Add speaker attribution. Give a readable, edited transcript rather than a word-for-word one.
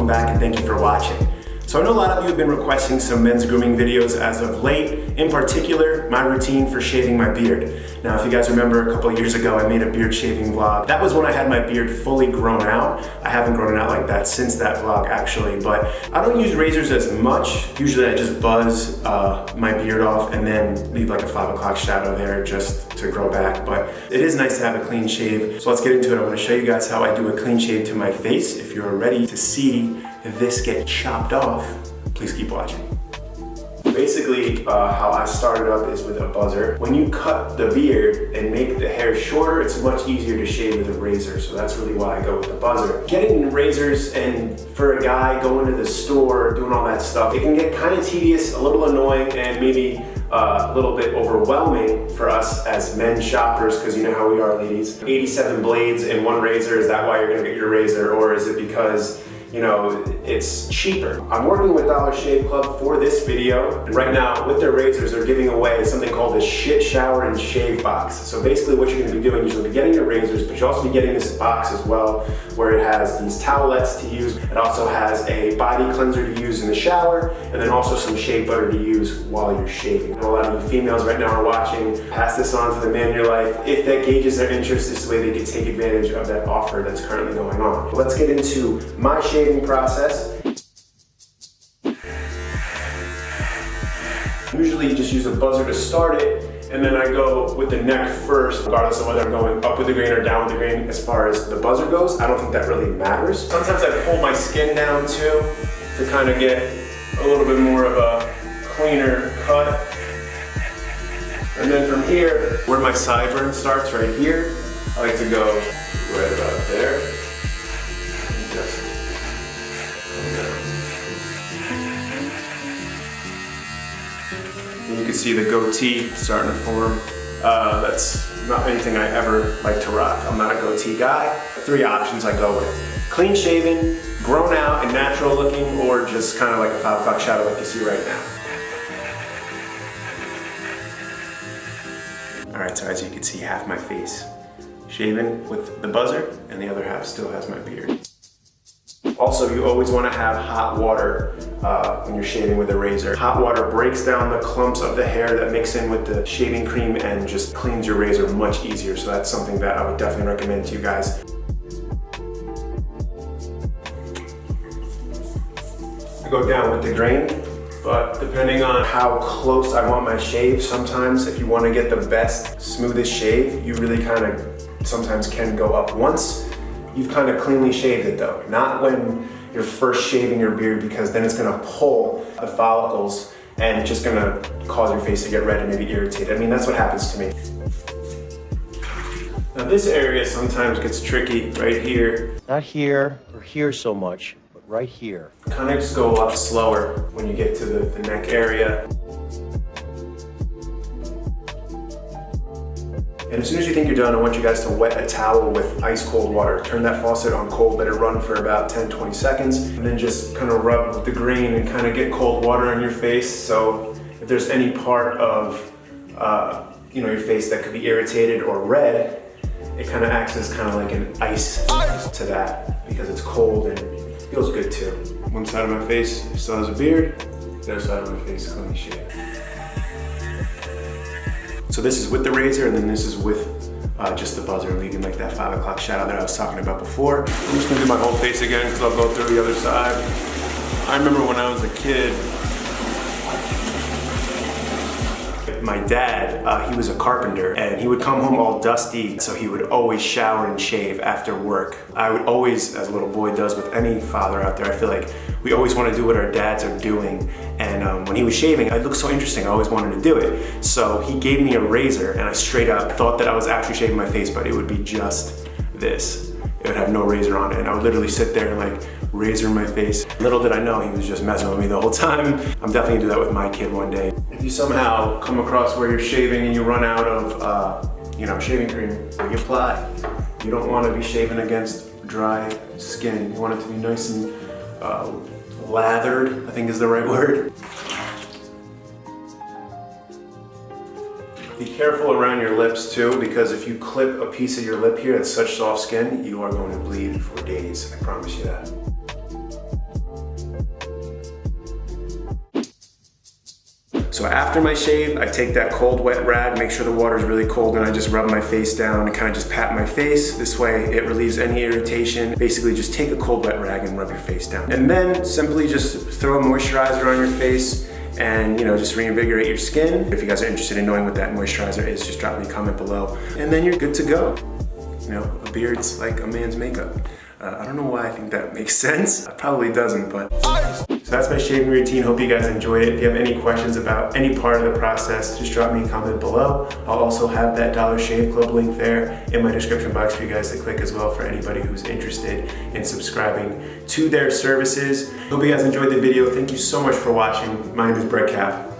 Speaker 1: welcome back and thank you for watching. So I know a lot of you have been requesting some men's grooming videos as of late, in particular, my routine for shaving my beard. Now, if you guys remember a couple years ago, I made a beard shaving vlog. That was when I had my beard fully grown out. I haven't grown it out like that since that vlog actually, but I don't use razors as much. Usually I just buzz my beard off and then leave like a 5 o'clock shadow there just to grow back. But it is nice to have a clean shave. So let's get into it. I'm gonna show you guys how I do a clean shave to my face. If you're ready to see this get chopped off, please keep watching. Basically, how I started up is with a buzzer. When you cut the beard and make the hair shorter, it's much easier to shave with a razor, so that's really why I go with the buzzer. Getting razors and for a guy going to the store, doing all that stuff, it can get kind of tedious, a little annoying, and maybe a little bit overwhelming for us as men shoppers, because you know how we are, ladies. 87 blades in one razor, is that why you're gonna get your razor, or is it because you know, it's cheaper? I'm working with Dollar Shave Club for this video, and right now with their razors they're giving away something called a shit shower and shave box. So basically what you're going to be doing is you'll be getting your razors, but you'll also be getting this box as well, where it has these towelettes to use. It also has a body cleanser to use in the shower, and then also some shave butter to use while you're shaving. And a lot of you females right now are watching. Pass this on to the man in your life. If that gauges their interest, this way they can take advantage of that offer that's currently going on. Let's get into my shaving process. Usually you just use a buzzer to start it, and then I go with the neck first, regardless of whether I'm going up with the grain or down with the grain. As far as the buzzer goes, I don't think that really matters. Sometimes I pull my skin down too to kind of get a little bit more of a cleaner cut. And then from here, where my sideburn starts right here, I like to go right about there. And just and you can see the goatee starting to form. That's not anything I ever like to rock. I'm not a goatee guy. 3 options I go with: clean shaven, grown out and natural looking, or just kind of like a 5 o'clock shadow like you see right now. All right, so as you can see, half my face shaven with the buzzer, and the other half still has my beard. Also, you always want to have hot water when you're shaving with a razor. Hot water breaks down the clumps of the hair that mix in with the shaving cream and just cleans your razor much easier. So that's something that I would definitely recommend to you guys. I go down with the grain, but depending on how close I want my shave, sometimes if you want to get the best, smoothest shave, you really kind of sometimes can go up. Once you've kind of cleanly shaved it though, not when you're first shaving your beard, because then it's gonna pull the follicles and it's just gonna cause your face to get red and maybe irritated. I mean, that's what happens to me. Now this area sometimes gets tricky right here.
Speaker 2: Not here or here so much, but right here.
Speaker 1: Kind of just go a lot slower when you get to the neck area. And as soon as you think you're done, I want you guys to wet a towel with ice cold water. Turn that faucet on cold, let it run for about 10-20 seconds, and then just kind of rub with the grain and kind of get cold water on your face. So if there's any part of your face that could be irritated or red, it kind of acts as kind of like an ice to that, because it's cold and it feels good too. One side of my face still has a beard, the other side of my face clean shaved. So this is with the razor, and then this is with just the buzzer, leaving like that 5 o'clock shadow that I was talking about before. I'm just gonna do my whole face again because I'll go through the other side. I remember when I was a kid, my dad, he was a carpenter, and he would come home all dusty, so he would always shower and shave after work. I would always, as a little boy does with any father out there, I feel like we always want to do what our dads are doing. And when he was shaving, it looked so interesting, I always wanted to do it. So he gave me a razor, and I straight up thought that I was actually shaving my face, but it would be just this. It would have no razor on it, and I would literally sit there and like razor my face. Little did I know he was just messing with me the whole time. I'm definitely gonna do that with my kid one day. If you somehow come across where you're shaving and you run out of shaving cream, you apply. You don't want to be shaving against dry skin. You want it to be nice and lathered, I think is the right word. Be careful around your lips too, because if you clip a piece of your lip here, it's such soft skin, you are going to bleed for days. I promise you that. So after my shave, I take that cold wet rag, make sure the water is really cold, and I just rub my face down and kind of just pat my face. This way it relieves any irritation. Basically just take a cold wet rag and rub your face down. And then simply just throw a moisturizer on your face and just reinvigorate your skin. If you guys are interested in knowing what that moisturizer is, just drop me a comment below. And then you're good to go. A beard's like a man's makeup. I don't know why I think that makes sense. It probably doesn't, but. So that's my shaving routine. Hope you guys enjoyed it. If you have any questions about any part of the process, just drop me a comment below. I'll also have that Dollar Shave Club link there in my description box for you guys to click as well for anybody who's interested in subscribing to their services. Hope you guys enjoyed the video. Thank you so much for watching. My name is Brett Cap.